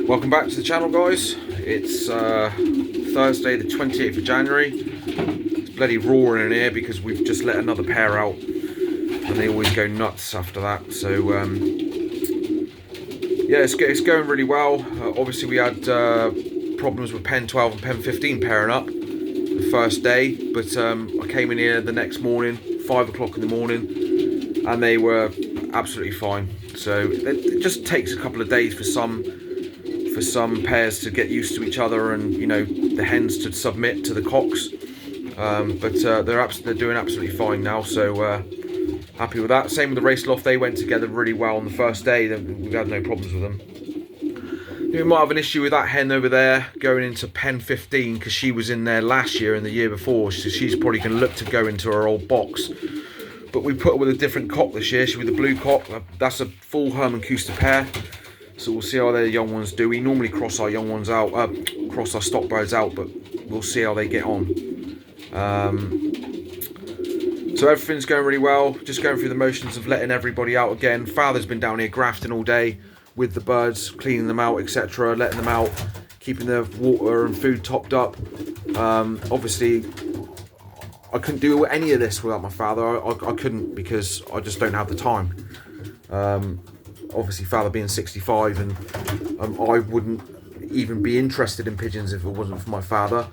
Welcome back to the channel, guys. It's Thursday the 28th of January. It's bloody roaring in here because we've just let another pair out and they always go nuts after that. So yeah, it's going really well. Obviously we had problems with pen 12 and pen 15 pairing up the first day, but I came in here the next morning, 5 o'clock in the morning, and they were absolutely fine. So it just takes a couple of days for some pairs to get used to each other, and you know, the hens to submit to the cocks. But they're doing absolutely fine now, so happy with that. Same with the race loft, they went together really well on the first day. We've had no problems with them. We might have an issue with that hen over there going into pen 15 because she was in there last year and the year before, so she's probably going to look to go into her old box. But we put her with a different cock this year. She's with a blue cock. That's a full Herman Kuster pair. So we'll see how their young ones do. We normally cross our young ones out, cross our stock birds out, but we'll see how they get on. So everything's going really well. Just going through the motions of letting everybody out again. Father's been down here grafting all day with the birds, cleaning them out, etc., letting them out, keeping their water and food topped up. Obviously, I couldn't do any of this without my father. I couldn't, because I just don't have the time. Obviously, father being 65, and I wouldn't even be interested in pigeons if it wasn't for my father.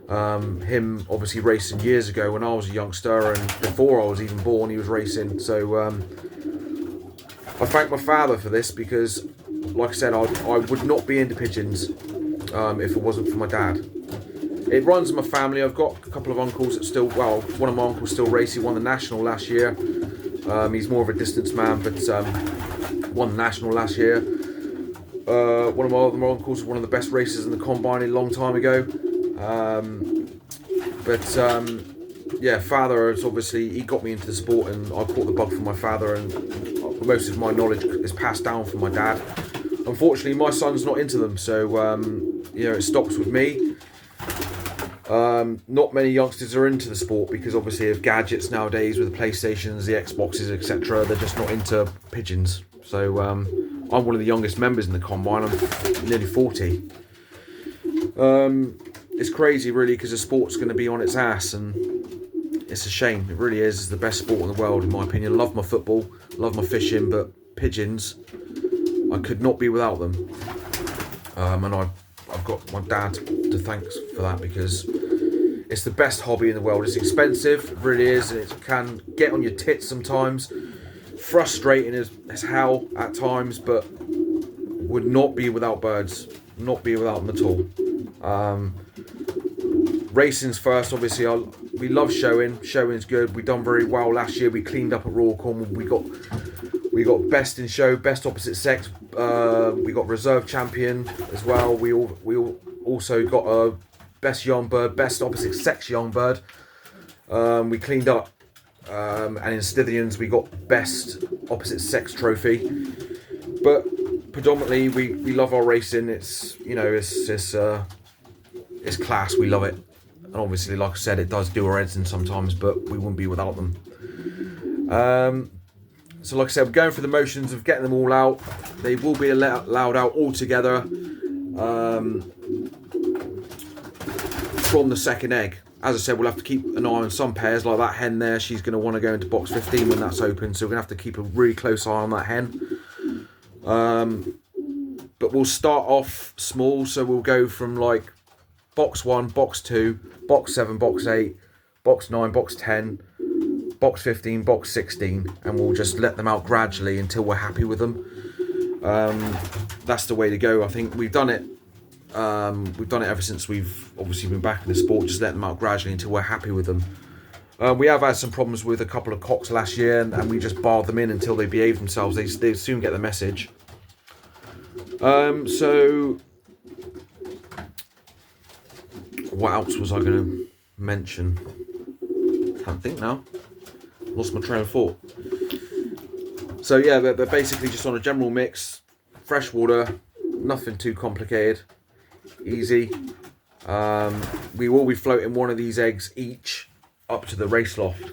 Him obviously racing years ago when I was a youngster, and before I was even born, he was racing. So I thank my father for this, because, like I said, I would not be into pigeons if it wasn't for my dad. It runs in my family. I've got a couple of uncles that still, well, one of my uncles still races. He won the national last year. He's more of a distance man, but won the national last year. One of my other uncles was one of the best racers in the combine a long time ago. Yeah, father is obviously, he got me into the sport, and I caught the bug from my father, and most of my knowledge is passed down from my dad. Unfortunately, my son's not into them, so you know, it stops with me. Not many youngsters are into the sport because obviously of gadgets nowadays with the PlayStations, the Xboxes, etc. They're just not into pigeons. So I'm one of the youngest members in the combine. I'm nearly 40. It's crazy really, because the sport's going to be on its ass, and it's a shame. It really is. It's the best sport in the world in my opinion. Love my football, love my fishing, but pigeons, I could not be without them. And I've got my dad to thank for that, because it's the best hobby in the world. It's expensive, it really is, and it can get on your tits sometimes. Frustrating as hell at times, but would not be without birds. Not be without them at all. Racing's first, obviously. We love showing. Showing's good. We done very well last year. We cleaned up at Royal Cornwall. We got best in show, best opposite sex. We got reserve champion as well. We also got a best young bird, best opposite sex young bird. We cleaned up, and in Scythians we got best opposite sex trophy. But predominantly we love our racing. It's, you know, it's class. We love it, and obviously, like I said, it does do our heads in sometimes, but we wouldn't be without them. So like I said, we're going through the motions of getting them all out. They will be allowed out all together from the second egg. As I said, we'll have to keep an eye on some pairs, like that hen there. She's going to want to go into box 15 when that's open, so we're going to have to keep a really close eye on that hen. But we'll start off small, so we'll go from like box 1, box 2, box 7, box 8, box 9, box 10, box 15, box 16, and we'll just let them out gradually until we're happy with them. That's the way to go. I think we've done it ever since we've obviously been back in the sport. Just let them out gradually until we're happy with them. We have had some problems with a couple of cocks last year, and we just barred them in until they behave themselves. They soon get the message. So what else was I going to mention? Can't think now. Lost my train of thought. So yeah, they're basically just on a general mix, fresh water, nothing too complicated, easy. We will be floating one of these eggs each up to the race loft.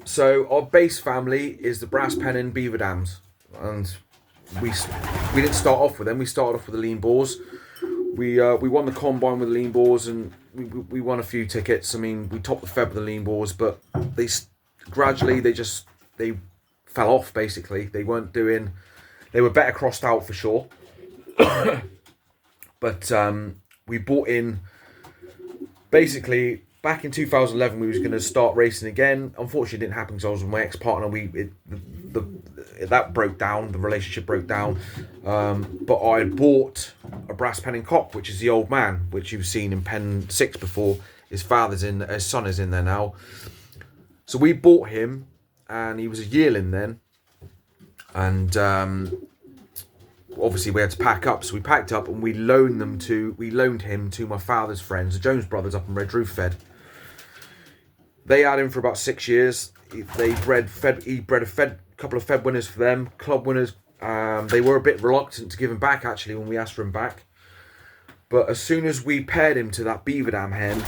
So our base family is the brass pennon beaver dams, and we didn't start off with them. We started off with the lean boars. We won the combine with the lean boars, and we won a few tickets. I mean, we topped the Fed with the lean boars, but they gradually they fell off. Basically, they weren't doing. They were better crossed out for sure. But we bought in. Basically, back in 2011, we was going to start racing again. Unfortunately, it didn't happen because I was with my ex-partner. That broke down. The relationship broke down. But I bought a brass penning cock, which is the old man, which you've seen in pen 6 before. His son is in there now. So we bought him, and he was a yearling then. And obviously we had to pack up, so we packed up and we loaned him to my father's friends, the Jones brothers up in Redruth. They had him for about 6 years. He bred a couple of Fed winners for them, club winners. They were a bit reluctant to give him back actually when we asked for him back. But as soon as we paired him to that beaver dam hen,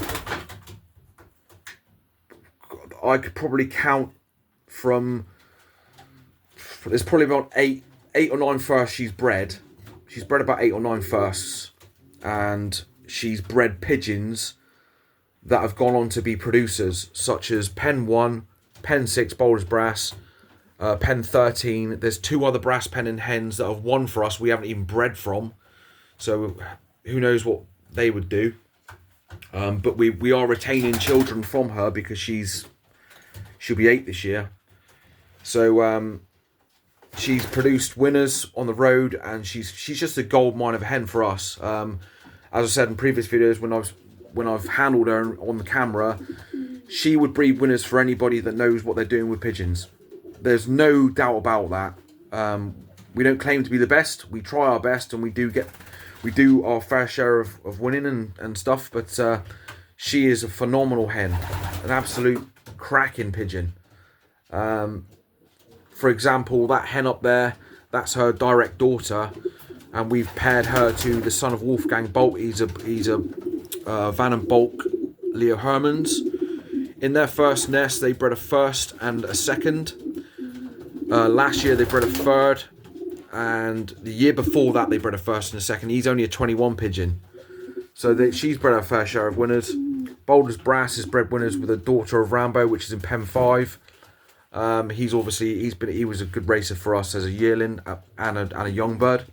I could probably count from. There's probably about eight or nine firsts she's bred. She's bred about 8 or 9 firsts, and she's bred pigeons that have gone on to be producers, such as Pen 1, Pen 6 Boulders Brass, Pen 13. There's 2 other brass penning hens that have won for us we haven't even bred from, so who knows what they would do. But we are retaining children from her because she'll be 8 this year. So she's produced winners on the road, and she's just a gold mine of a hen for us. As I said in previous videos, when I've handled her on the camera, she would breed winners for anybody that knows what they're doing with pigeons. There's no doubt about that. We don't claim to be the best. We try our best, and we do our fair share of winning and stuff. But she is a phenomenal hen, an absolute cracking pigeon. For example, that hen up there, that's her direct daughter, and we've paired her to the son of Wolfgang Bolt. He's a Van and Bulk Leo Hermans. In their first nest, they bred a first and a second. Last year they bred a third, and the year before that they bred a first and a second. He's only a 21 pigeon, so she's bred her fair share of winners. Boulders Brass has bred winners with a daughter of Rambo, which is in Pen 5. He was a good racer for us as a yearling and a young bird.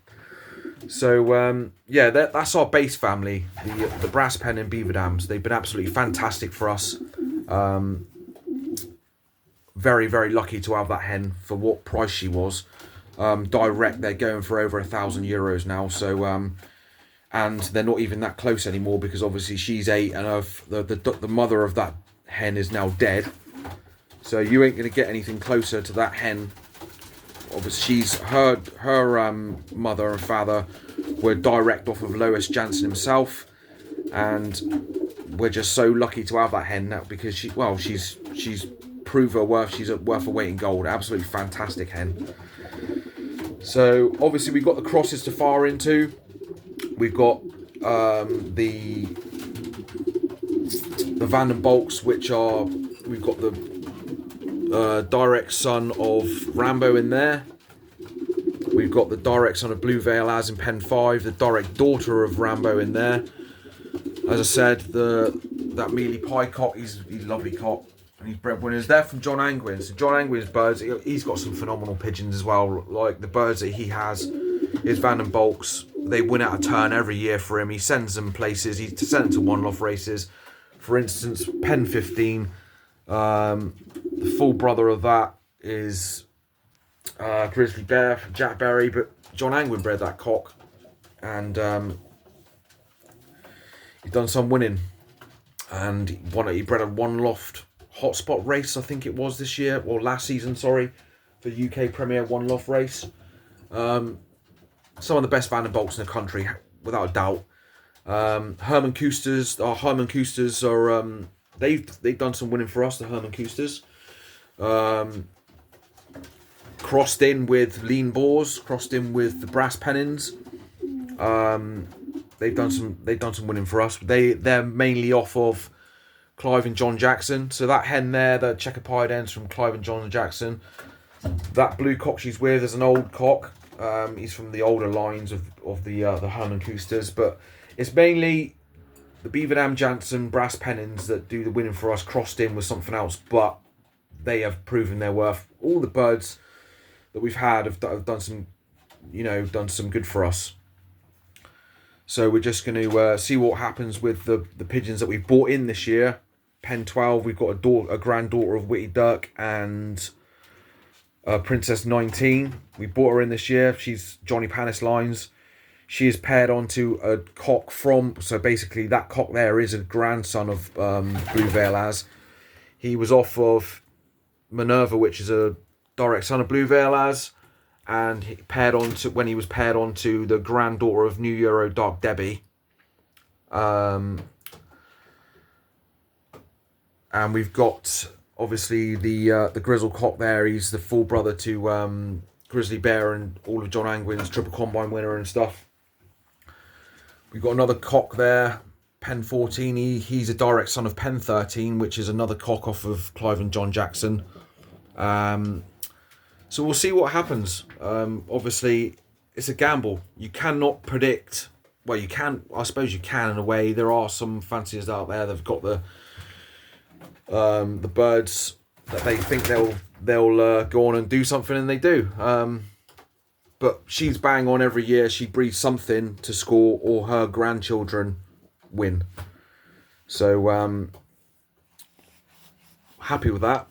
So yeah, that's our base family, the brass pen and beaver dams. They've been absolutely fantastic for us. Very, very lucky to have that hen for what price she was. Direct, they're going for over €1,000 now. So and they're not even that close anymore because obviously she's 8 and the mother of that hen is now dead. So you ain't going to get anything closer to that hen. Obviously, her mother and father were direct off of Lois Jansen himself, and we're just so lucky to have that hen now because she's proved her worth. She's worth her weight in gold. Absolutely fantastic hen. So obviously we've got the crosses to fire into. We've got the Van and Bulks, which are we've got the direct son of Rambo in there. We've got the direct son of Blue Veil as in Pen 5, the direct daughter of Rambo in there. As I said, that Mealy Pie cock, he's a lovely cock, and he's bred winners. They're from John Angwin's. So John Angwin's birds, he's got some phenomenal pigeons as well. Like the birds that he has, his Van and Bulks, they win out a turn every year for him. He sends them places. He sends them to one-off races. For instance, Pen 15. The full brother of that is Grizzly Bear from Jack Berry, but John Angwin bred that cock, and he's done some winning, and he bred a one loft hotspot race, I think it was this year, or last season, sorry, for UK Premier one loft race. Some of the best Van and Bolts in the country, without a doubt. Herman Koosters are they've done some winning for us, the Herman Koosters. Crossed in with lean boars, crossed in with the brass pennins. They've done some winning for us. They're mainly off of Clive and John Jackson. So that hen there, the checker pied hen's from Clive and John Jackson. That blue cock she's with is an old cock. He's from the older lines of the Hun and Coosters, but it's mainly the Beaver Dam Jansen brass pennons that do the winning for us, crossed in with something else, but they have proven their worth. All the birds that we've had have done some, done some good for us. So we're just going to see what happens with the pigeons that we've bought in this year. Pen 12, we've got a granddaughter of Witty Duck and Princess 19. We bought her in this year. She's Johnny Panis lines. She is paired onto a cock so basically that cock there is a grandson of Blue Veil As. He was off of Minerva, which is a direct son of Blue Veil As, and when he was paired onto the granddaughter of New Euro Dark Debbie. And we've got obviously the Grizzle cock there. He's the full brother to Grizzly Bear and all of John Angwin's Triple Combine winner and stuff. We've got another cock there, Pen 14. He's a direct son of Pen 13, which is another cock off of Clive and John Jackson. So we'll see what happens. Obviously, it's a gamble. You cannot predict. Well, you can. I suppose you can in a way. There are some fanciers out there that've got the birds that they think they'll go on and do something, and they do. But she's bang on every year. She breeds something to score, or her grandchildren win. So happy with that.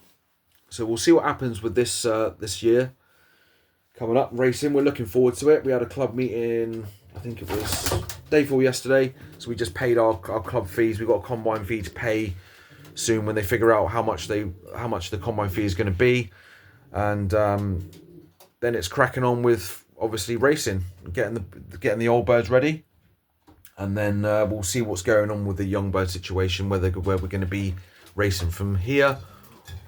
So we'll see what happens with this year coming up racing. We're looking forward to it. We had a club meeting, I think it was day 4 yesterday. So we just paid our club fees. We've got a combine fee to pay soon when they figure out how much the combine fee is going to be, and then it's cracking on with obviously racing, getting the old birds ready, and then we'll see what's going on with the young bird situation, where we're going to be racing from here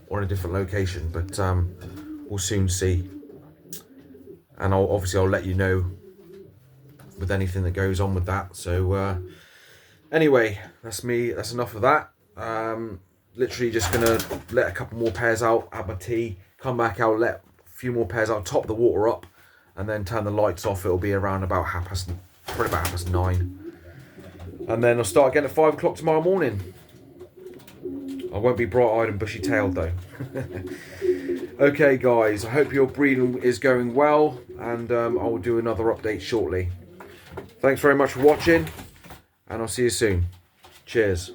or in a different location, but we'll soon see. And I'll let you know with anything that goes on with that. So anyway, that's enough of that. Literally just gonna let a couple more pairs out, have my tea, come back out, let a few more pairs out, top the water up, and then turn the lights off. It'll be around about probably about 9:30, and then I'll start again at 5 o'clock tomorrow morning. I won't be bright-eyed and bushy-tailed though. Okay guys, I hope your breeding is going well, and I will do another update shortly. Thanks very much for watching, and I'll see you soon. Cheers.